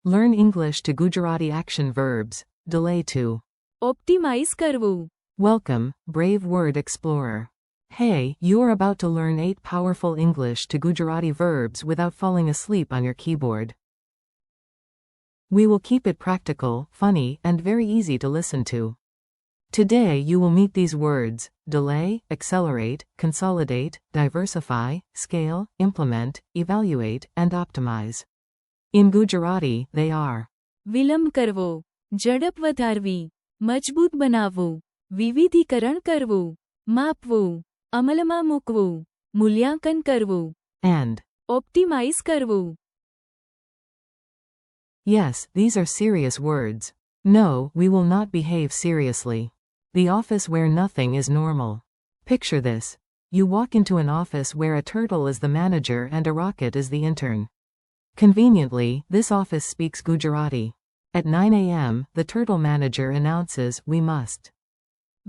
Learn English to Gujarati action verbs. Delay to. Optimize કરવું. Welcome, brave word explorer. Hey, you are about to learn 8 powerful English to Gujarati verbs without falling asleep on your keyboard. We will keep it practical, funny, and very easy to listen to. Today you will meet these words: delay, accelerate, consolidate, diversify, scale, implement, evaluate, and optimize. In Gujarati, they are વિલંબ કરવો, ઝડપ વધારવી, મજબૂત બનાવવું, વિવિધીકરણ કરવું, માપવું, અમલમાં મૂકવું, મૂલ્યાંકન કરવું, and. ઓપ્ટિમાઇઝ કરવું. Yes, these are serious words. No, we will not behave seriously. The office where nothing is normal. Picture this. You walk into an office where a turtle is the manager and a rocket is the intern. Conveniently, this office speaks Gujarati. At 9 a.m., the turtle manager announces, "We must."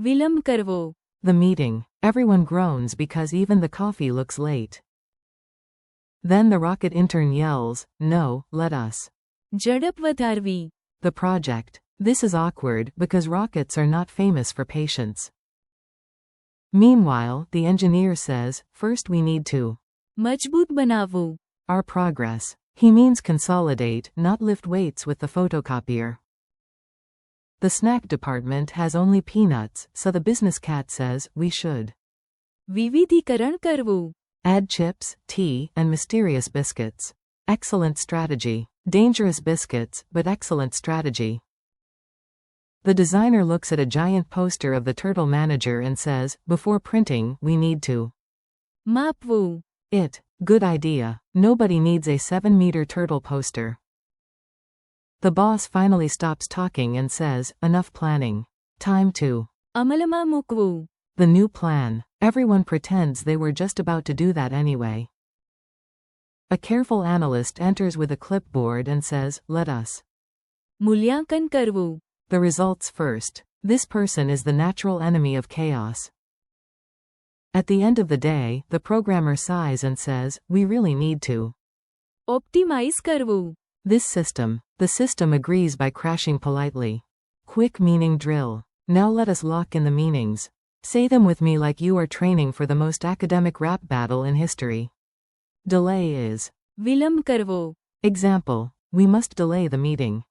વિલંબ કરવો. The meeting. Everyone groans because even the coffee looks late. Then the rocket intern yells, "No, let us." ઝડપ વધારવી. The project. This is awkward because rockets are not famous for patience. Meanwhile, the engineer says, "First we need to." મજબૂત બનાવવું. Our progress. He means consolidate, not lift weights with the photocopier. The snack department has only peanuts, so the business cat says, "We should." વિવિધીકરણ કરવું. Add chips, tea, and mysterious biscuits. Excellent strategy. Dangerous biscuits, but excellent strategy. The designer looks at a giant poster of the turtle manager and says, "Before printing, we need to." માપવું. It. Good idea. Nobody needs a 7-meter turtle poster. The boss finally stops talking and says, "Enough planning. Time to." અમલમાં મૂકવું. The new plan. Everyone pretends they were just about to do that anyway. A careful analyst enters with a clipboard and says, "Let us." મૂલ્યાંકન કરવું. The results first. This person is the natural enemy of chaos. At the end of the day, the programmer sighs and says, "We really need to." Optimize કરવું. This system. The system agrees by crashing politely. Quick meaning drill. Now let us lock in the meanings. Say them with me like you are training for the most academic rap battle in history. Delay is. વિલંબ કરવો. Example. We must delay the meeting.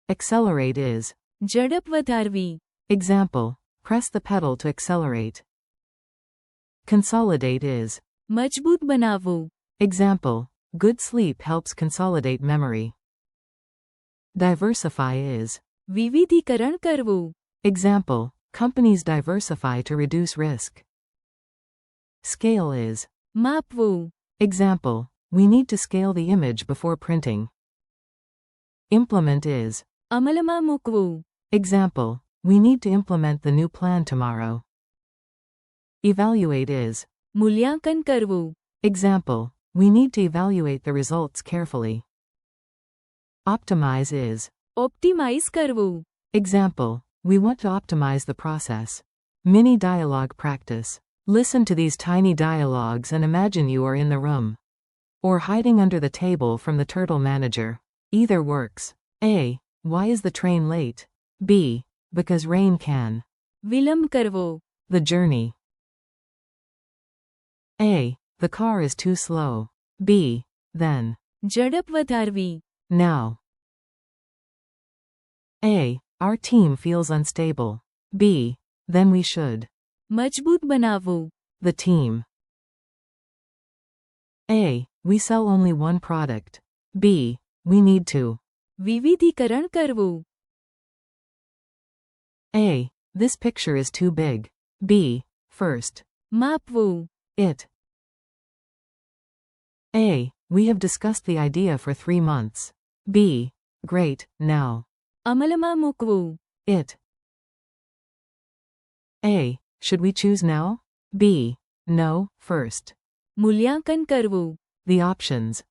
Accelerate is. ઝડપ વધારવી. Example. Press the pedal to accelerate. Consolidate is. મજબૂત બનાવવું. Example. Good sleep helps consolidate memory. Diversify is. વિવિધીકરણ કરવું. Example. Companies diversify to reduce risk. Scale is. માપવું. Example. We need to scale the image before printing. Implement is. અમલમાં મૂકવું. Example. We need to implement the new plan tomorrow. Evaluate is. મૂલ્યાંકન કરવું. Example. We need to evaluate the results carefully. Optimize is. Optimize કરવું. Example. We want to optimize the process. Mini dialogue practice. Listen to these tiny dialogues and imagine you are in the room. Or hiding under the table from the turtle manager. Either works. A. Why is the train late? B. Because rain can. વિલંબ કરવો. The journey. A. The car is too slow. B. Then. ઝડપ વધારવી. Now. A. Our team feels unstable. B. Then we should. મજબૂત બનાવવું. The team. A. We sell only one product. B. We need to. વિવિધીકરણ કરવું. A. This picture is too big. B. First. માપવું. It. A. We have discussed the idea for 3 months. B. Great, now. અમલમાં મૂકવું. It. A. Should we choose now? B. No, first. મૂલ્યાંકન કરવું. The options.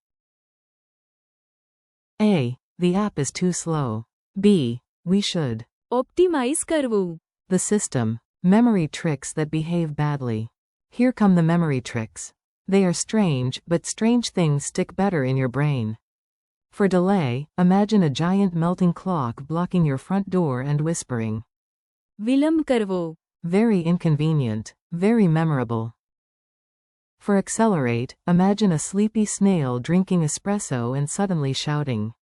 A. The app is too slow. B. We should. Optimize કરવું. The system. Memory tricks that behave badly. Here come the memory tricks. They are strange, but strange things stick better in your brain. For delay, imagine a giant melting clock blocking your front door and whispering. વિલંબ કરવો. Very inconvenient, very memorable. For accelerate, imagine a sleepy snail drinking espresso and suddenly shouting.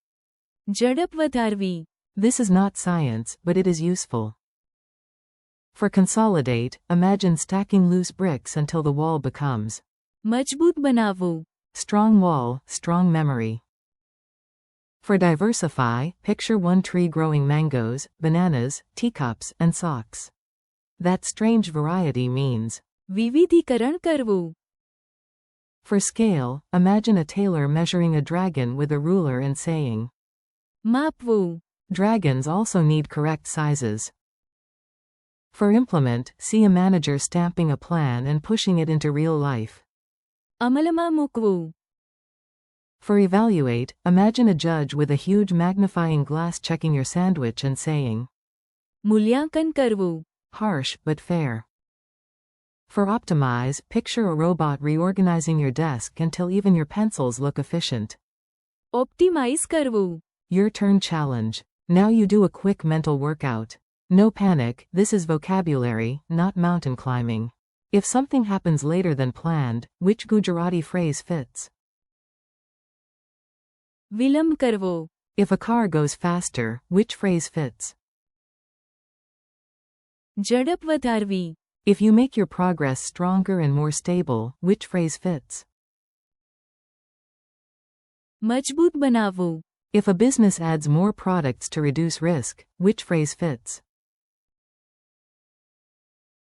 ઝડપ વધારવી. This is not science, but it is useful. For consolidate, imagine stacking loose bricks until the wall becomes. મજબૂત બનાવવું. Strong wall, strong memory. For diversify, picture one tree growing mangoes, bananas, teacups, and socks. That strange variety means. વિવિધીકરણ કરવું. For scale, imagine a tailor measuring a dragon with a ruler and saying. માપવું. Dragons also need correct sizes. For implement, see a manager stamping a plan and pushing it into real life. અમલમાં મૂકવું. For evaluate, imagine a judge with a huge magnifying glass checking your sandwich and saying. મૂલ્યાંકન કરવું. Harsh, but fair. For optimize, picture a robot reorganizing your desk until even your pencils look efficient. Optimize કરવું. Your turn challenge. Now you do a quick mental workout. No panic, this is vocabulary, not mountain climbing. If something happens later than planned, which Gujarati phrase fits? વિલંબ કરવો. If a car goes faster, which phrase fits? ઝડપ વધારવી. If you make your progress stronger and more stable, which phrase fits? મજબૂત બનાવવું. If a business adds more products to reduce risk, which phrase fits?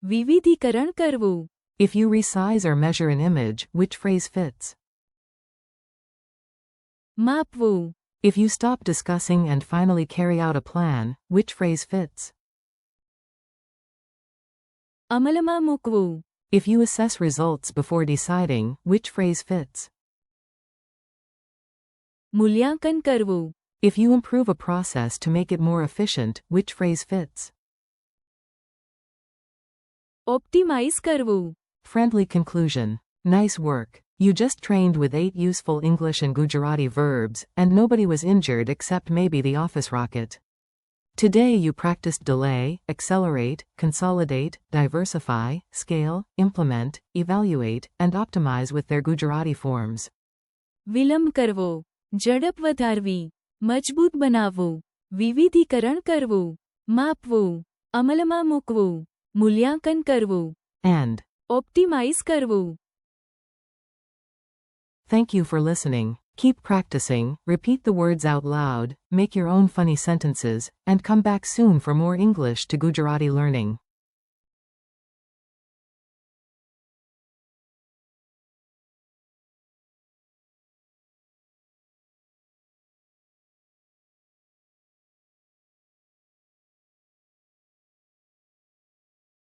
વિવિધીકરણ કરવું. If you resize or measure an image, which phrase fits? માપવું. If you stop discussing and finally carry out a plan, which phrase fits? અમલમાં મૂકવું. If you assess results before deciding, which phrase fits? મૂલ્યાંકન કરવું. If you improve a process to make it more efficient, which phrase fits? Optimize કરવું. Friendly conclusion. Nice work. You just trained with 8 useful English and Gujarati verbs, and nobody was injured except maybe the office rocket. Today you practiced delay, accelerate, consolidate, diversify, scale, implement, evaluate, and optimize with their Gujarati forms. વિલંબ કરવો. ઝડપ વધારવી. મજબૂત બનાવવું. વિવિધીકરણ કરવું. માપવું. અમલમાં મૂકવું. મૂલ્યાંકન કરવું. And. ઓપ્ટિમાઇઝ કરવું. Thank you for listening. Keep practicing, repeat the words out loud, make your own funny sentences, and come back soon for more English to Gujarati learning.